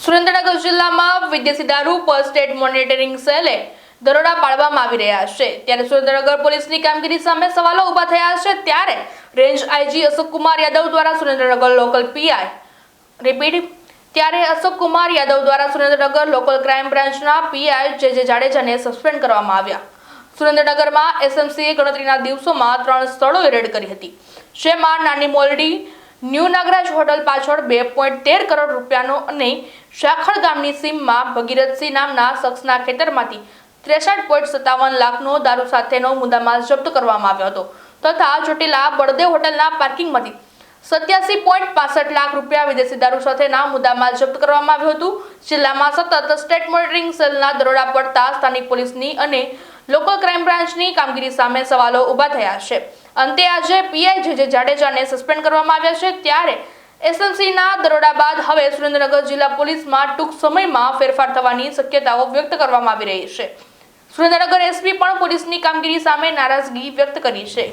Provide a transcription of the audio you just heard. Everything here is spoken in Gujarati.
સુરેન્દ્રનગર જિલ્લામાં વિદેશી દારૂ પર સ્ટેટ મોનિટરિંગ સેલે દરોડા પાડવામાં આવી રહ્યા છે। ત્યારે સુરેન્દ્રનગર પોલીસની કામગીરી સામે સવાલો ઊભા થયા છે। ત્યારે રેન્જ આઈજી અશોક કુમાર યાદવ દ્વારા Surendranagar local Surendranagar local crime બ્રાન્ચના પીઆઈ જે જાડેજાને સસ્પેન્ડ કરવામાં આવ્યા। સુરેન્દ્રનગરમાં એસએમસીએ ગણતરીના દિવસોમાં 3 સ્થળોએ રેડ કરી હતી, જેમાં નાની મોલડી ન્યૂ નાગરાજ હોટલ પાછળ 2.13 કરોડ રૂપિયાનો અને શાખળ ગામની સીમમાં ભગીરથસિંહ નામના શખ્સના ખેતરમાંથી 63.57 લાખનો દારૂ સાથેનો મુદ્દામાલ જપ્ત કરવામાં આવ્યો હતો તથા ચોટીલા બળદેવ હોટલના પાર્કિંગમાંથી 87.65 લાખ રૂપિયા વિદેશી દારૂ સાથેના મુદ્દામાલ જપ્ત કરવામાં આવ્યું હતું। જિલ્લામાં સતત સ્ટેટ મોનિટરિંગ સેલના દરોડા પડતા સ્થાનિક પોલીસની અને લોકલ ક્રાઇમ બ્રાન્ચની કામગીરી સામે સવાલો ઊભા થયા છે। અંતે આજે પીઆઈ જે જાડેજાને સસ્પેન્ડ કરવામાં આવ્યા છે। ત્યારે એસએમસીના દરોડા બાદ હવે સુરેન્દ્રનગર જિલ્લા પોલીસમાં ટૂંક સમયમાં ફેરફાર થવાની શક્યતાઓ વ્યક્ત કરવામાં આવી રહી છે। સુરેન્દ્રનગર એસપી પણ પોલીસની કામગીરી સામે નારાજગી વ્યક્ત કરી છે।